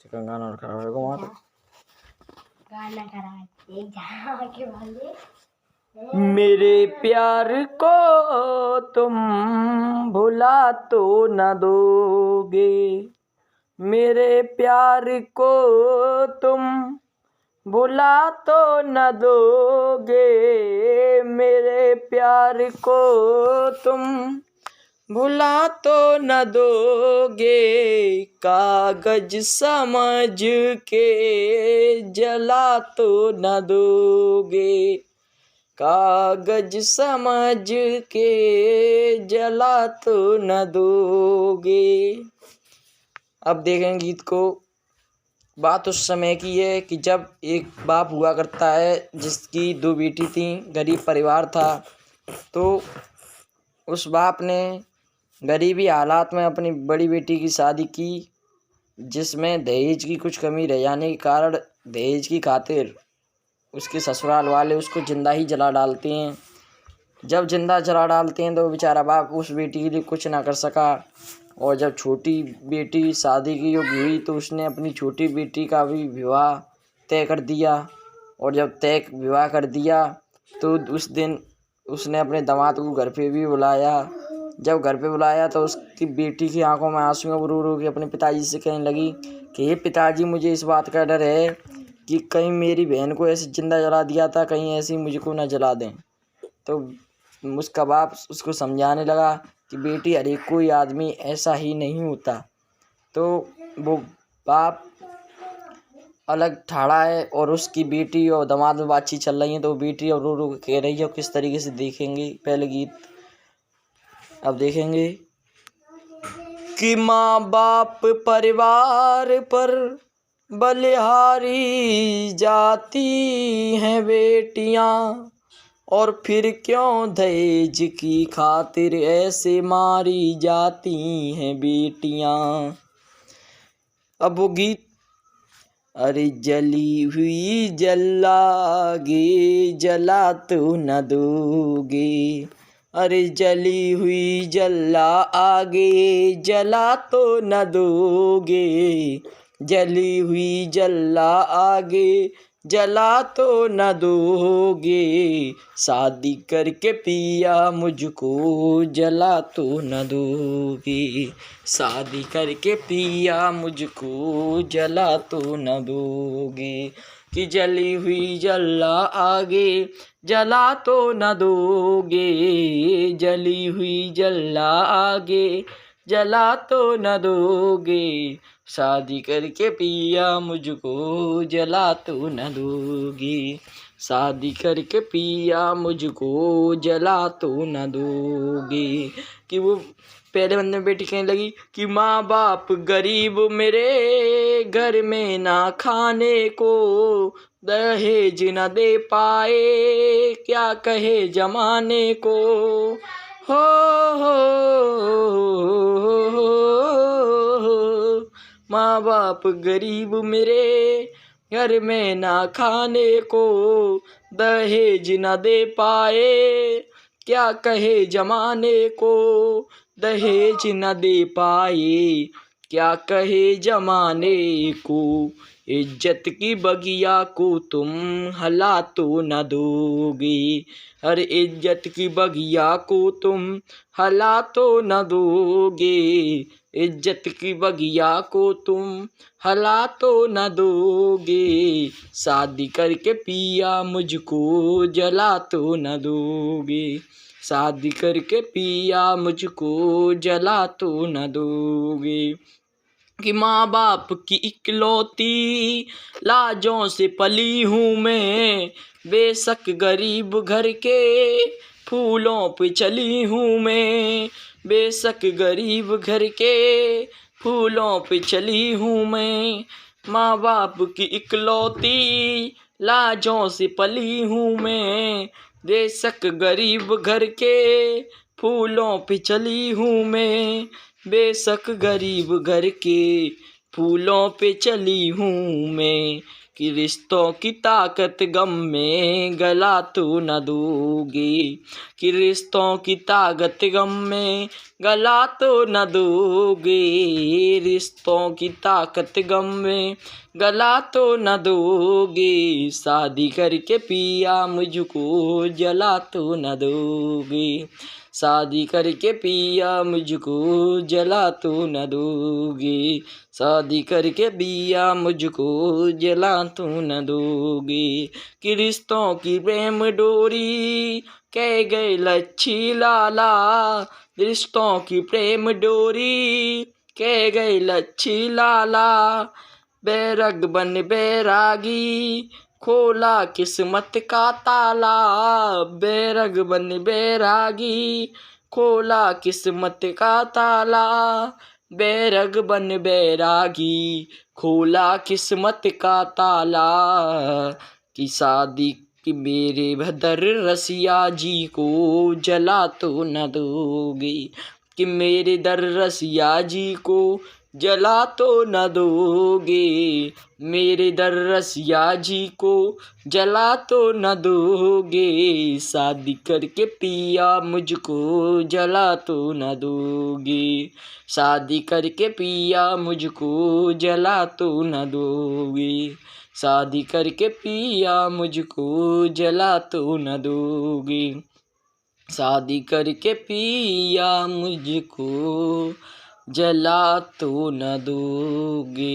Chicken गाना और खड़ा होगा वहाँ तक। गाना करा के बोले मेरे प्यार को तुम भुला तो न दोगे, मेरे प्यार को तुम भुला तो न दोगे, मेरे प्यार को तुम भुला तो न दोगे, कागज समझ के जला तो न दोगे, कागज समझ के जला तो न दोगे। अब देखें गीत को। बात उस समय की है कि जब एक बाप हुआ करता है जिसकी 2 बेटी थी, गरीब परिवार था। तो उस बाप ने गरीबी हालात में अपनी बड़ी बेटी की शादी की, जिसमें दहेज की कुछ कमी रह जाने के कारण दहेज की खातिर उसके ससुराल वाले उसको जिंदा ही जला डालते हैं। जब जिंदा जला डालते हैं तो बेचारा बाप उस बेटी के लिए कुछ ना कर सका। और जब छोटी बेटी शादी की योग्य हुई तो उसने अपनी छोटी बेटी का भी विवाह तय कर दिया। और जब तय विवाह कर दिया तो उस दिन उसने अपने दामाद को घर पे भी बुलाया। जब घर पे बुलाया तो उसकी बेटी की आंखों में आंसू में रो रो के अपने पिताजी से कहने लगी कि हे पिताजी, मुझे इस बात का डर है कि कहीं मेरी बहन को ऐसे जिंदा जला दिया था, कहीं ऐसे मुझको ना जला दें। तो उसका बाप उसको समझाने लगा कि बेटी, हर एक कोई आदमी ऐसा ही नहीं होता। तो वो बाप अलग ठाड़ा है और उसकी बेटी और दामाद में बातचीत चल रही है, तो बेटी और रो रो कह रही है। किस तरीके से देखेंगे पहले गीत, अब देखेंगे कि माँ बाप परिवार पर बलिहारी जाती हैं बेटियाँ, और फिर क्यों दहेज की खातिर ऐसे मारी जाती हैं बेटियाँ। अब वो गीत, अरे जली हुई जलागे जला तो न दोगे, अरे जली हुई जला आगे जला तो न दोगे, जली हुई जला आगे जला तो न दोगे, शादी करके पिया मुझको जला तो न दोगे, शादी करके पिया मुझको जला तो न दोगे, कि जली हुई जला आगे जला तो न दोगे, जली हुई जला आगे जला तो न दोगे, शादी करके पिया मुझको जला तो न दोगे, शादी करके पिया मुझको जला तो न दोगे। कि वो पहले बंदे में बेटी कहने लगी कि माँ बाप गरीब मेरे घर में ना खाने को दहेज न दे पाए, क्या कहे जमाने को, हो माँ बाप गरीब मेरे घर में ना खाने को दहेज न दे पाए, क्या कहे जमाने को दहेज न दे पाए, क्या कहे जमाने को, इज्जत की बगिया को तुम हला तो न दोगे, हर इज्जत की बगिया को तुम हला तो न दोगे, इज्जत की बगिया को तुम हला तो न दोगे, शादी करके पिया मुझको जला तो न दोगे, शादी करके पिया मुझको जला तो न दोगे। कि माँ बाप की इकलौती लाजों से पली हूँ मैं, बेशक गरीब घर के फूलों पे चली हूँ मैं, बेशक गरीब घर के फूलों पे चली हूँ मैं, माँ बाप की इकलौती लाजों से पली हूँ मैं, बेशक गरीब घर के फूलों पे चली हूँ मैं, बेशक गरीब घर के फूलों पे चली हूँ मैं, कि रिश्तों की ताकत गम में गला तो न दोगी, कि रिश्तों की ताकत गम में गला तो न दोगी, रिश्तों की ताकत गम में गला तो न दोगी, शादी करके पिया मुझको जला तो न दोगी, शादी करके पिया मुझको जला तो न दोगी, शादी करके पिया मुझको जला तो न दोगी, कि रिश्तों की प्रेम डोरी कह गए लच्छी लाला, रिश्तों की प्रेम डोरी कह गए लच्छी लाला, बैरग बन बैरागी खोला किस्मत का ताला, बैरग बन बैरागी खोला किस्मत का ताला, बैरग बन बैरागी खोला किस्मत का ताला, कि शादी कि मेरे भदर रसिया जी को जला तो न दोगी, कि मेरे दर रसिया जी को जला तो न दोगे, मेरे दर रसिया जी को जला तो न दोगे, शादी करके पिया मुझको जला तो न दोगे, शादी करके पिया मुझको जला तो न दोगे, शादी करके पिया मुझको जला तो न दोगे, शादी करके पिया मुझको जला तो न दोगे।